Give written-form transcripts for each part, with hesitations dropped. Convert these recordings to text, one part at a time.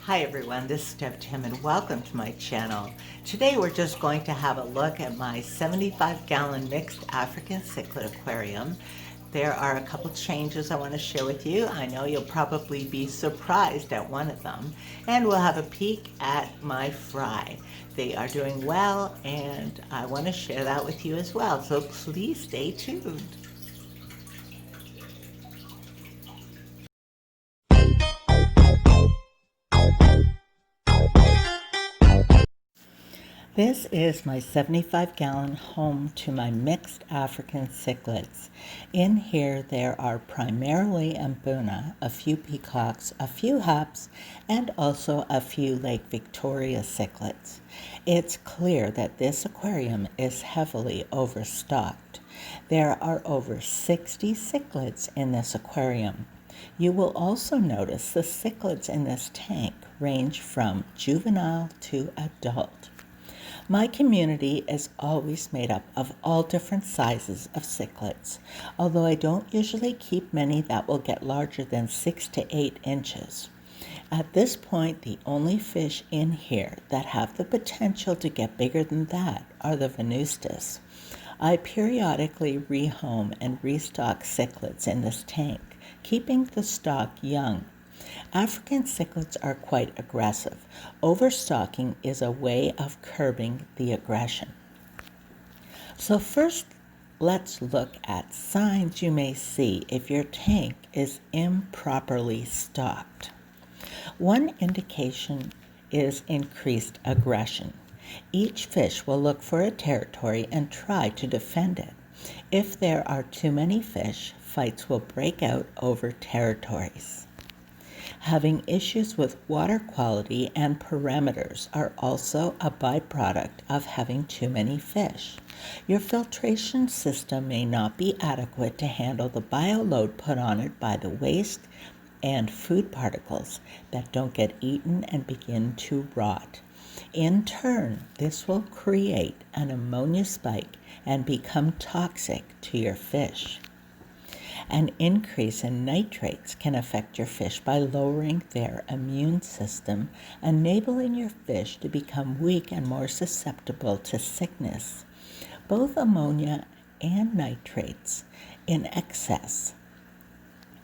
Hi everyone, this is Deb Tim and welcome to my channel. Today we're just going to have a look at my 75-gallon mixed African cichlid aquarium. There are a couple changes I want to share with you. I know you'll probably be surprised at one of them. And we'll have a peek at my fry. They are doing well and I want to share that with you as well, so please stay tuned. This is my 75-gallon home to my mixed African cichlids. In here there are primarily mbuna, a few peacocks, a few haps, and also a few Lake Victoria cichlids. It's clear that this aquarium is heavily overstocked. There are over 60 cichlids in this aquarium. You will also notice the cichlids in this tank range from juvenile to adult. My community is always made up of all different sizes of cichlids, although I don't usually keep many that will get larger than 6 to 8 inches. At this point, the only fish in here that have the potential to get bigger than that are the venustus. I periodically rehome and restock cichlids in this tank, keeping the stock young. African cichlids are quite aggressive. Overstocking is a way of curbing the aggression. So first, let's look at signs you may see if your tank is improperly stocked. One indication is increased aggression. Each fish will look for a territory and try to defend it. If there are too many fish, fights will break out over territories. Having issues with water quality and parameters are also a byproduct of having too many fish. Your filtration system may not be adequate to handle the bioload put on it by the waste and food particles that don't get eaten and begin to rot. In turn, this will create an ammonia spike and become toxic to your fish. An increase in nitrates can affect your fish by lowering their immune system, enabling your fish to become weak and more susceptible to sickness. Both ammonia and nitrates in excess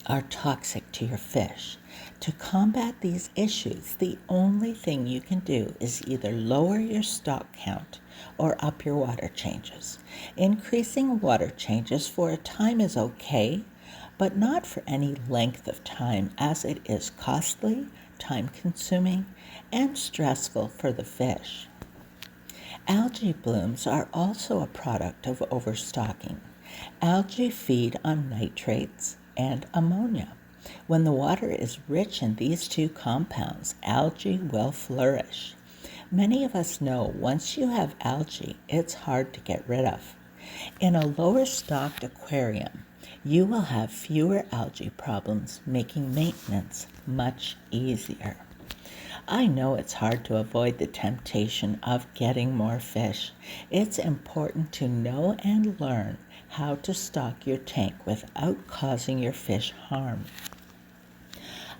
are toxic to your fish. To combat these issues, the only thing you can do is either lower your stock count or up your water changes. Increasing water changes for a time is okay, but not for any length of time, as it is costly, time-consuming, and stressful for the fish. Algae blooms are also a product of overstocking. Algae feed on nitrates and ammonia. When the water is rich in these two compounds, algae will flourish. Many of us know once you have algae, it's hard to get rid of. In a lower stocked aquarium, you will have fewer algae problems, making maintenance much easier. I know it's hard to avoid the temptation of getting more fish. It's important to know and learn how to stock your tank without causing your fish harm.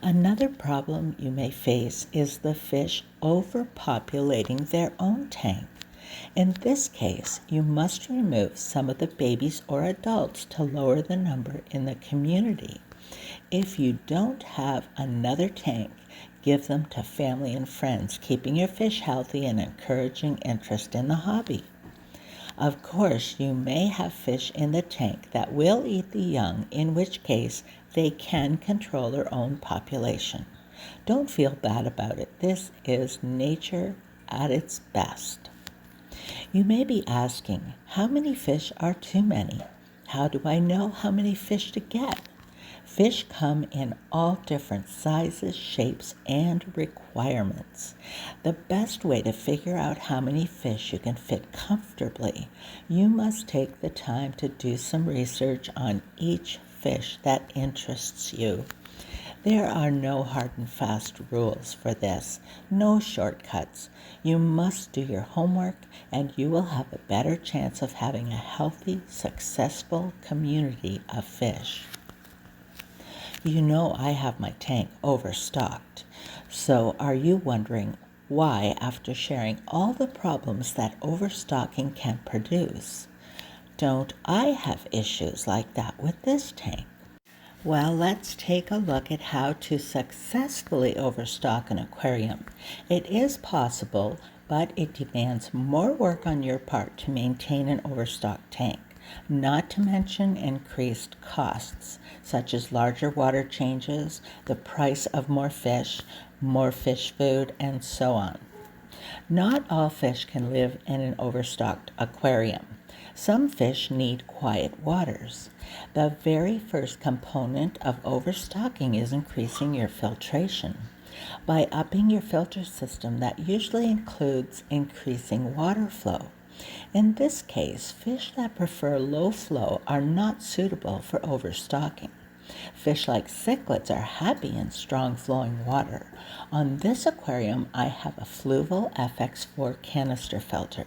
Another problem you may face is the fish overpopulating their own tank. In this case, you must remove some of the babies or adults to lower the number in the community. If you don't have another tank, give them to family and friends, keeping your fish healthy and encouraging interest in the hobby. Of course, you may have fish in the tank that will eat the young, in which case they can control their own population. Don't feel bad about it. This is nature at its best. You may be asking, how many fish are too many? How do I know how many fish to get? Fish come in all different sizes, shapes, and requirements. The best way to figure out how many fish you can fit comfortably, you must take the time to do some research on each fish that interests you. There are no hard and fast rules for this, no shortcuts. You must do your homework and you will have a better chance of having a healthy, successful community of fish. You know I have my tank overstocked. So are you wondering why, after sharing all the problems that overstocking can produce, don't I have issues like that with this tank? Well, let's take a look at how to successfully overstock an aquarium. It is possible, but it demands more work on your part to maintain an overstocked tank, not to mention increased costs, such as larger water changes, the price of more fish food, and so on. Not all fish can live in an overstocked aquarium. Some fish need quiet waters. The very first component of overstocking is increasing your filtration. By upping your filter system, that usually includes increasing water flow. In this case, fish that prefer low flow are not suitable for overstocking. Fish like cichlids are happy in strong flowing water. On this aquarium, I have a Fluval FX4 canister filter.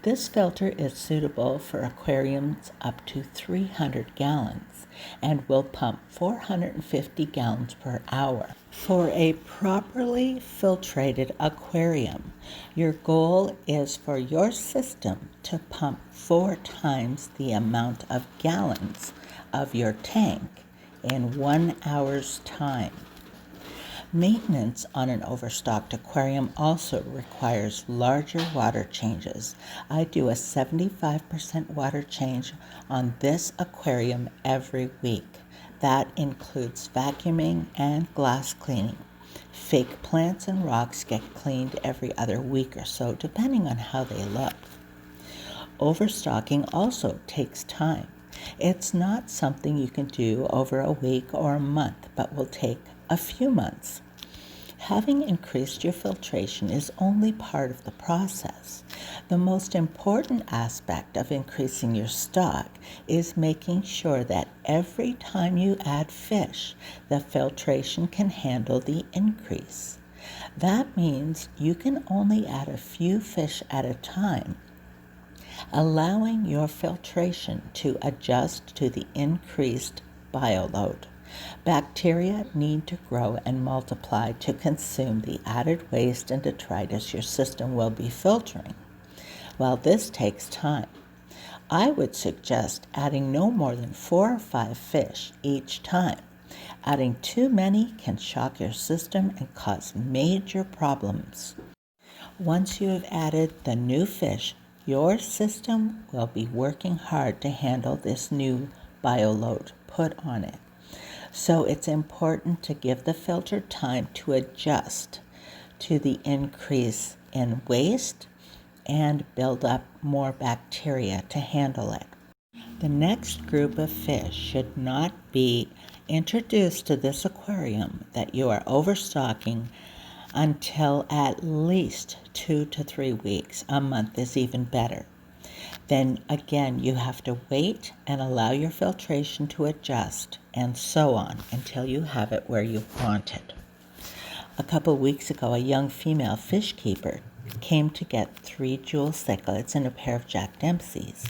This filter is suitable for aquariums up to 300 gallons and will pump 450 gallons per hour. For a properly filtrated aquarium, your goal is for your system to pump 4 times the amount of gallons of your tank in 1 hour's time. Maintenance on an overstocked aquarium also requires larger water changes. I do a 75% water change on this aquarium every week. That includes vacuuming and glass cleaning. Fake plants and rocks get cleaned every other week or so, depending on how they look. Overstocking also takes time. It's not something you can do over a week or a month, but will take a few months. Having increased your filtration is only part of the process. The most important aspect of increasing your stock is making sure that every time you add fish, the filtration can handle the increase. That means you can only add a few fish at a time, allowing your filtration to adjust to the increased bioload. Bacteria need to grow and multiply to consume the added waste and detritus your system will be filtering. Well, this takes time. I would suggest adding no more than 4 or 5 fish each time. Adding too many can shock your system and cause major problems. Once you have added the new fish, your system will be working hard to handle this new bioload put on it. So it's important to give the filter time to adjust to the increase in waste and build up more bacteria to handle it. The next group of fish should not be introduced to this aquarium that you are overstocking until at least 2 to 3 weeks. A month is even better. Then again, you have to wait and allow your filtration to adjust, and so on until you have it where you want it. A couple weeks ago, a young female fish keeper came to get 3 jewel cichlids and a pair of Jack Dempsey's.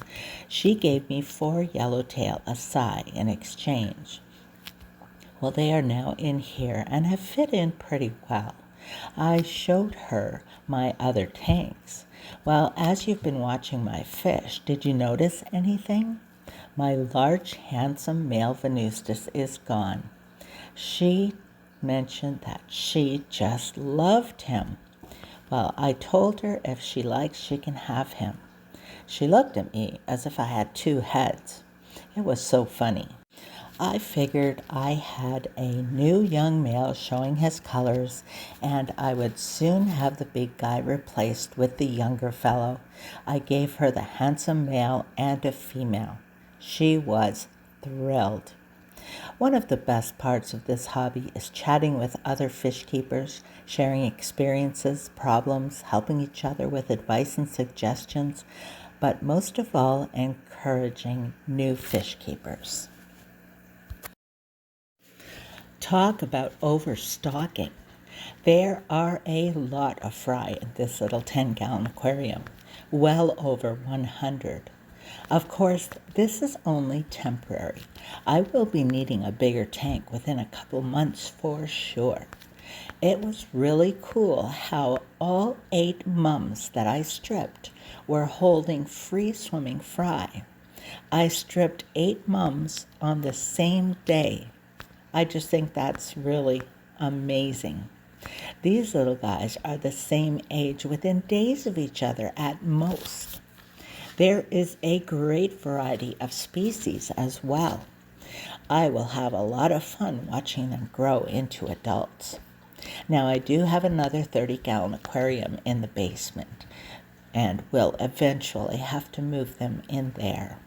She gave me 4 yellowtail acai in exchange. Well, they are now in here and have fit in pretty well. I showed her my other tanks. Well, as you've been watching my fish, did you notice anything? My large, handsome male Venustus is gone. She mentioned that she just loved him. Well, I told her if she likes, she can have him. She looked at me as if I had 2 heads. It was so funny. I figured I had a new young male showing his colors, and I would soon have the big guy replaced with the younger fellow. I gave her the handsome male and a female. She was thrilled. One of the best parts of this hobby is chatting with other fish keepers, sharing experiences, problems, helping each other with advice and suggestions, but most of all, encouraging new fish keepers. Talk about overstocking. There are a lot of fry in this little 10-gallon aquarium, well over 100. Of course, this is only temporary. I will be needing a bigger tank within a couple months for sure. It was really cool how all 8 mums that I stripped were holding free swimming fry. I stripped 8 mums on the same day. I just think that's really amazing. These little guys are the same age, within days of each other at most. There is a great variety of species as well. I will have a lot of fun watching them grow into adults. Now, I do have another 30-gallon aquarium in the basement, and will eventually have to move them in there.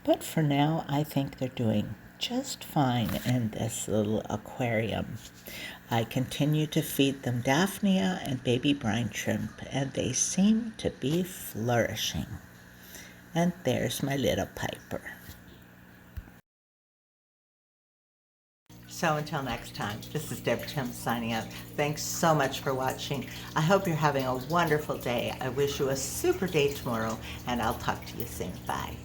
But for now, I think they're doing just fine in this little aquarium. I continue to feed them Daphnia and baby brine shrimp, and they seem to be flourishing. And there's my little Piper. So until next time, this is Deborah Tim signing out. Thanks so much for watching. I hope you're having a wonderful day. I wish you a super day tomorrow, and I'll talk to you soon. Bye.